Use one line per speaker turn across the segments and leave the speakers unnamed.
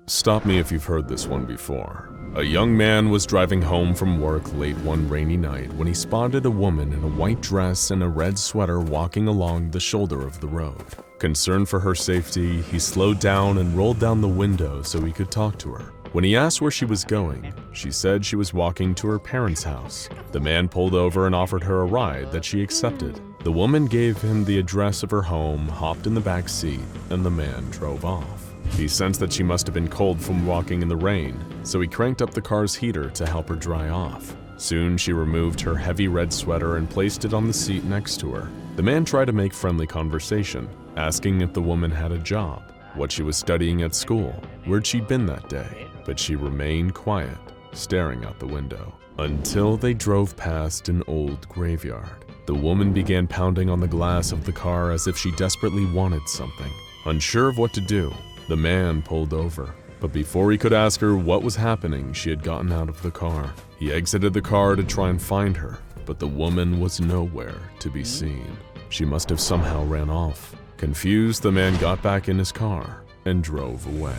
Stop me if you've heard this one before. A young man was driving home from work late one rainy night when he spotted a woman in a white dress and a red sweater walking along the shoulder of the road. Concerned for her safety, he slowed down and rolled down the window so he could talk to her. When he asked where she was going, she said she was walking to her parents' house. The man pulled over and offered her a ride that she accepted. The woman gave him the address of her home, hopped in the back seat, and the man drove off. He sensed that she must have been cold from walking in the rain, so he cranked up the car's heater to help her dry off. Soon she removed her heavy red sweater and placed it on the seat next to her. The man tried to make friendly conversation, asking if the woman had a job, what she was studying at school, where'd she been that day, but she remained quiet, staring out the window, until they drove past an old graveyard. The woman began pounding on the glass of the car as if she desperately wanted something. Unsure of what to do, the man pulled over, but before he could ask her what was happening, she had gotten out of the car. He exited the car to try and find her, but the woman was nowhere to be seen. She must have somehow ran off. Confused, the man got back in his car and drove away.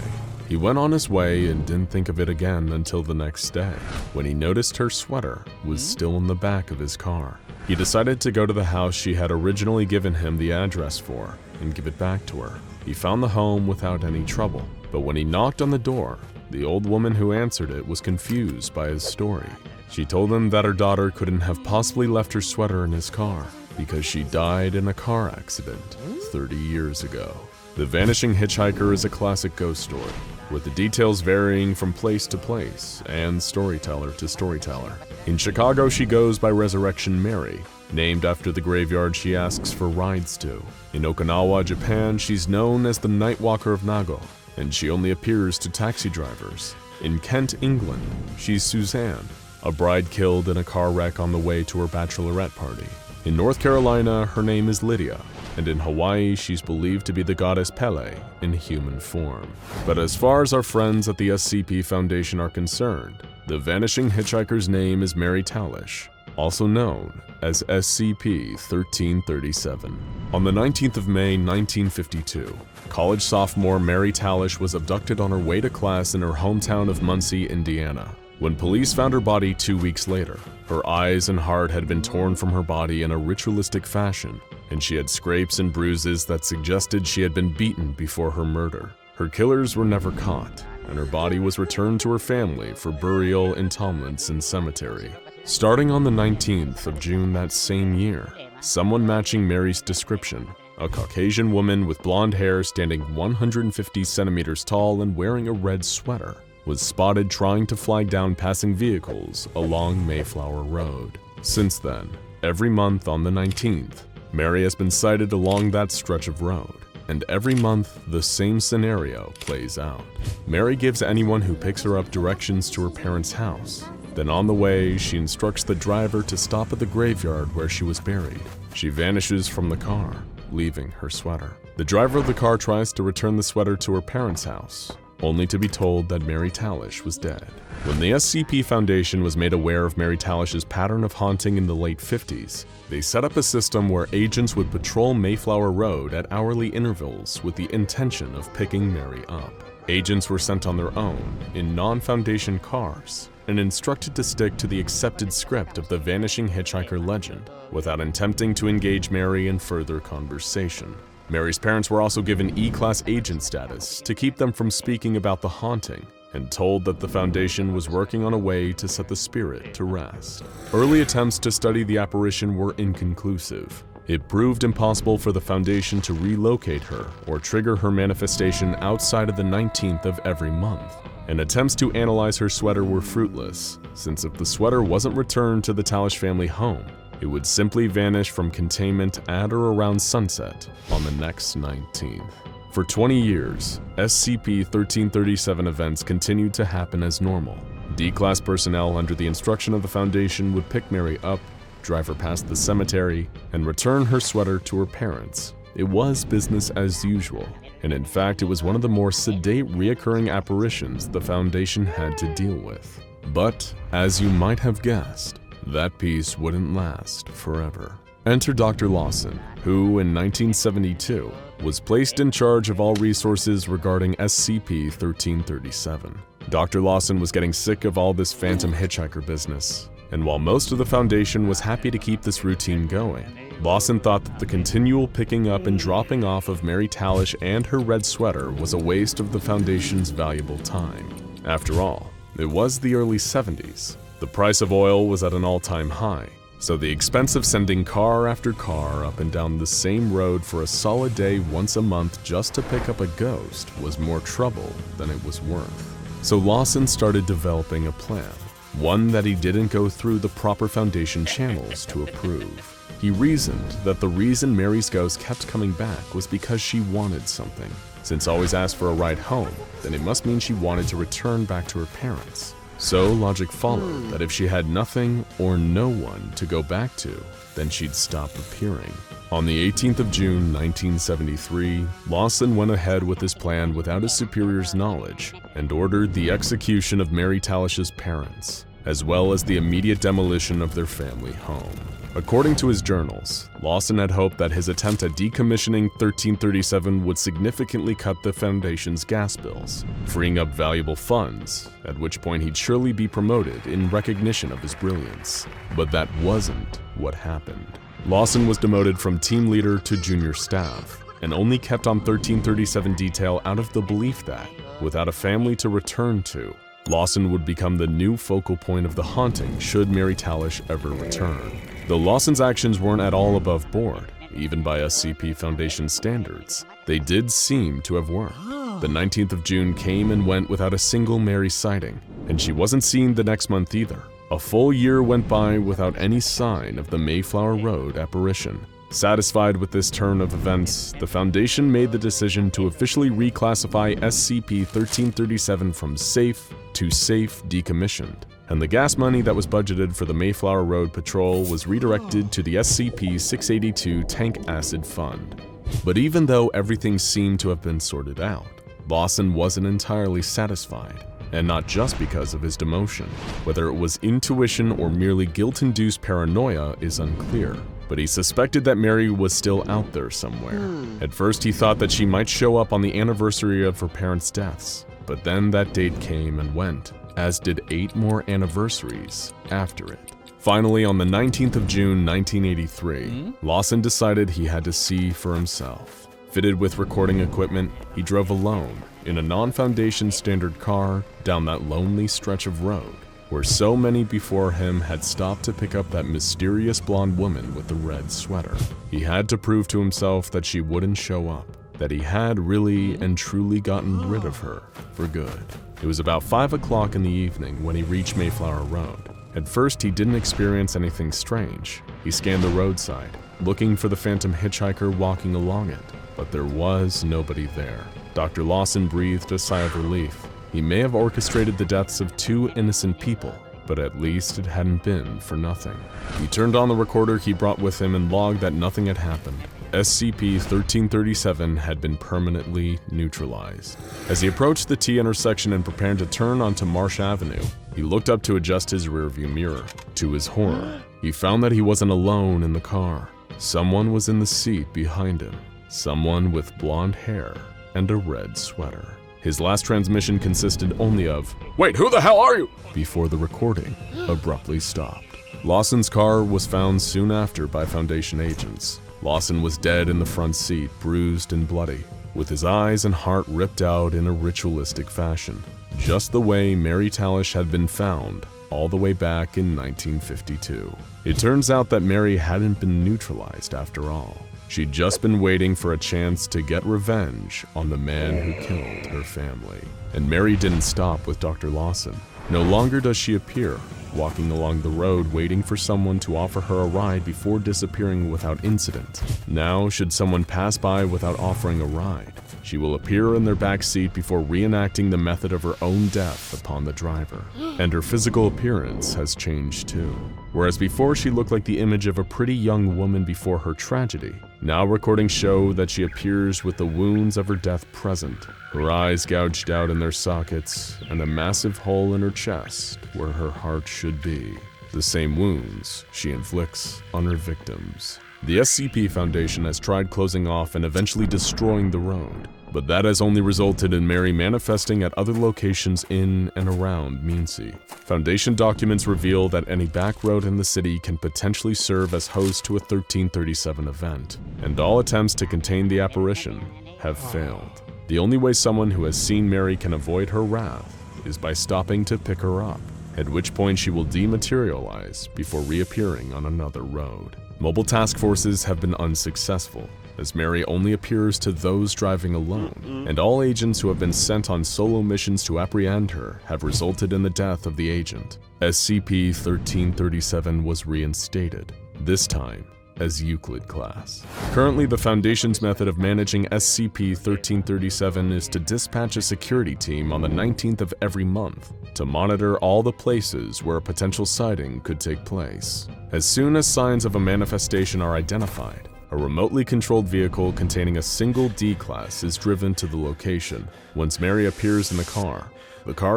He went on his way and didn't think of it again until the next day, when he noticed her sweater was still in the back of his car. He decided to go to the house she had originally given him the address for and give it back to her. He found the home without any trouble, but when he knocked on the door, the old woman who answered it was confused by his story. She told him that her daughter couldn't have possibly left her sweater in his car because she died in a car accident 30 years ago. The Vanishing Hitchhiker is a classic ghost story, with the details varying from place to place and storyteller to storyteller. In Chicago, she goes by Resurrection Mary, named after the graveyard she asks for rides to. In Okinawa, Japan, she's known as the Nightwalker of Nago, and she only appears to taxi drivers. In Kent, England, she's Suzanne, a bride killed in a car wreck on the way to her bachelorette party. In North Carolina, her name is Lydia, and in Hawaii, she's believed to be the goddess PELE in human form. But as far as our friends at the SCP Foundation are concerned, the Vanishing Hitchhiker's name is Mary Talish, also known as SCP-1337. On the 19th of May, 1952, college sophomore Mary Talish was abducted on her way to class in her hometown of Muncie, Indiana. When police found her body 2 weeks later, her eyes and heart had been torn from her body in a ritualistic fashion, and she had scrapes and bruises that suggested she had been beaten before her murder. Her killers were never caught, and her body was returned to her family for burial in Tomlinson Cemetery. Starting on the 19th of June that same year, someone matching Mary's description, a Caucasian woman with blonde hair standing 150 centimeters tall and wearing a red sweater, was spotted trying to flag down passing vehicles along Mayflower Road. Since then, every month on the 19th, Mary has been sighted along that stretch of road, and every month the same scenario plays out. Mary gives anyone who picks her up directions to her parents' house. Then on the way, she instructs the driver to stop at the graveyard where she was buried. She vanishes from the car, leaving her sweater. The driver of the car tries to return the sweater to her parents' house, only to be told that Mary Talish was dead. When the SCP Foundation was made aware of Mary Talish's pattern of haunting in the late 50s, they set up a system where agents would patrol Mayflower Road at hourly intervals with the intention of picking Mary up. Agents were sent on their own, in non-Foundation cars, and instructed to stick to the accepted script of the Vanishing Hitchhiker legend, without attempting to engage Mary in further conversation. Mary's parents were also given E-Class agent status to keep them from speaking about the haunting, and told that the Foundation was working on a way to set the spirit to rest. Early attempts to study the apparition were inconclusive. It proved impossible for the Foundation to relocate her or trigger her manifestation outside of the 19th of every month, and attempts to analyze her sweater were fruitless, since if the sweater wasn't returned to the Talish family home, it would simply vanish from containment at or around sunset on the next 19th. For 20 years, SCP-1337 events continued to happen as normal. D-Class personnel under the instruction of the Foundation would pick Mary up, drive her past the cemetery, and return her sweater to her parents. It was business as usual, and in fact it was one of the more sedate reoccurring apparitions the Foundation had to deal with. But, as you might have guessed, that peace wouldn't last forever. Enter Dr. Lawson, who in 1972 was placed in charge of all resources regarding SCP-1337. Dr. Lawson was getting sick of all this phantom hitchhiker business, and while most of the Foundation was happy to keep this routine going, Lawson thought that the continual picking up and dropping off of Mary Talish and her red sweater was a waste of the Foundation's valuable time. After all, it was the early 70s. The price of oil was at an all-time high, so the expense of sending car after car up and down the same road for a solid day once a month just to pick up a ghost was more trouble than it was worth. So Lawson started developing a plan, one that he didn't go through the proper Foundation channels to approve. He reasoned that the reason Mary's ghost kept coming back was because she wanted something. Since always asked for a ride home, then it must mean she wanted to return back to her parents. So logic followed that if she had nothing or no one to go back to, then she'd stop appearing. On the 18th of June 1973, Lawson went ahead with his plan without his superior's knowledge and ordered the execution of Mary Talish's parents, as well as the immediate demolition of their family home. According to his journals, Lawson had hoped that his attempt at decommissioning 1337 would significantly cut the Foundation's gas bills, freeing up valuable funds, at which point he'd surely be promoted in recognition of his brilliance. But that wasn't what happened. Lawson was demoted from team leader to junior staff, and only kept on 1337 detail out of the belief that, without a family to return to, Lawson would become the new focal point of the haunting should Mary Talish ever return. Though Lawson's actions weren't at all above board, even by SCP Foundation standards, they did seem to have worked. The 19th of June came and went without a single Mary sighting, and she wasn't seen the next month either. A full year went by without any sign of the Mayflower Road apparition. Satisfied with this turn of events, the Foundation made the decision to officially reclassify SCP-1337 from safe to safe decommissioned, and the gas money that was budgeted for the Mayflower Road patrol was redirected to the SCP-682 Tank Acid Fund. But even though everything seemed to have been sorted out, Lawson wasn't entirely satisfied, and not just because of his demotion. Whether it was intuition or merely guilt-induced paranoia is unclear, but he suspected that Mary was still out there somewhere. At first he thought that she might show up on the anniversary of her parents' deaths, but then that date came and went, as did 8 more anniversaries after it. Finally, on the 19th of June 1983, Lawson decided he had to see for himself. Fitted with recording equipment, he drove alone, in a non-Foundation standard car, down that lonely stretch of road, where so many before him had stopped to pick up that mysterious blonde woman with the red sweater. He had to prove to himself that she wouldn't show up, that he had really and truly gotten rid of her for good. It was about 5 o'clock in the evening when he reached Mayflower Road. At first, he didn't experience anything strange. He scanned the roadside, looking for the phantom hitchhiker walking along it, but there was nobody there. Dr. Lawson breathed a sigh of relief. He may have orchestrated the deaths of 2 innocent people, but at least it hadn't been for nothing. He turned on the recorder he brought with him and logged that nothing had happened. SCP-1337 had been permanently neutralized. As he approached the T intersection and prepared to turn onto Marsh Avenue, he looked up to adjust his rearview mirror. To his horror, he found that he wasn't alone in the car. Someone was in the seat behind him. Someone with blonde hair and a red sweater. His last transmission consisted only of, "Wait, who the hell are you?" before the recording abruptly stopped. Lawson's car was found soon after by Foundation agents. Lawson was dead in the front seat, bruised and bloody, with his eyes and heart ripped out in a ritualistic fashion, just the way Mary Talish had been found all the way back in 1952. It turns out that Mary hadn't been neutralized after all. She'd just been waiting for a chance to get revenge on the man who killed her family. And Mary didn't stop with Dr. Lawson. No longer does she appear, walking along the road waiting for someone to offer her a ride before disappearing without incident. Now, should someone pass by without offering a ride, she will appear in their back seat before reenacting the method of her own death upon the driver. And her physical appearance has changed too. Whereas before she looked like the image of a pretty young woman before her tragedy, now recordings show that she appears with the wounds of her death present, her eyes gouged out in their sockets, and a massive hole in her chest where her heart should be. The same wounds she inflicts on her victims The SCP Foundation has tried closing off and eventually destroying the road, but that has only resulted in Mary manifesting at other locations in and around Muncie. Foundation documents reveal that any back road in the city can potentially serve as host to a 1337 event, and all attempts to contain the apparition have failed. The only way someone who has seen Mary can avoid her wrath is by stopping to pick her up, at which point she will dematerialize before reappearing on another road. Mobile task forces have been unsuccessful, as Mary only appears to those driving alone, and all agents who have been sent on solo missions to apprehend her have resulted in the death of the agent. SCP-1337 was reinstated, this time as Euclid Class. Currently, the Foundation's method of managing SCP-1337 is to dispatch a security team on the 19th of every month to monitor all the places where a potential sighting could take place. As soon as signs of a manifestation are identified, a remotely controlled vehicle containing a single D-Class is driven to the location. Once Mary appears in the car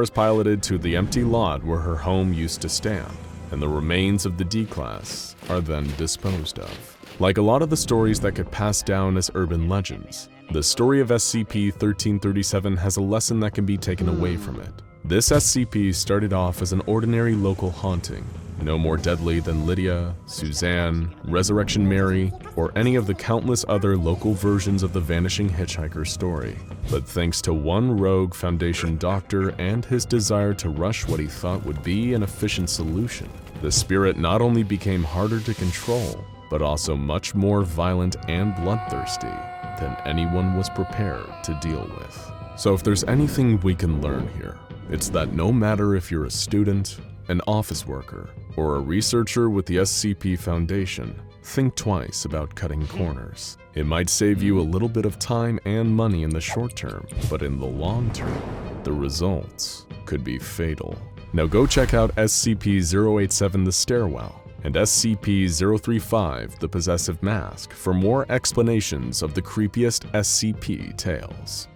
is piloted to the empty lot where her home used to stand, and the remains of the D-Class are then disposed of. Like a lot of the stories that get passed down as urban legends, the story of SCP-1337 has a lesson that can be taken away from it. This SCP started off as an ordinary local haunting, no more deadly than Lydia, Suzanne, Resurrection Mary, or any of the countless other local versions of the Vanishing Hitchhiker story. But thanks to one rogue Foundation doctor and his desire to rush what he thought would be an efficient solution, the spirit not only became harder to control, but also much more violent and bloodthirsty than anyone was prepared to deal with. So if there's anything we can learn here, it's that no matter if you're a student, an office worker, or a researcher with the SCP Foundation, think twice about cutting corners. It might save you a little bit of time and money in the short term, but in the long term, the results could be fatal. Now go check out SCP-087 The Stairwell and SCP-035 The Possessive Mask for more explanations of the creepiest SCP tales.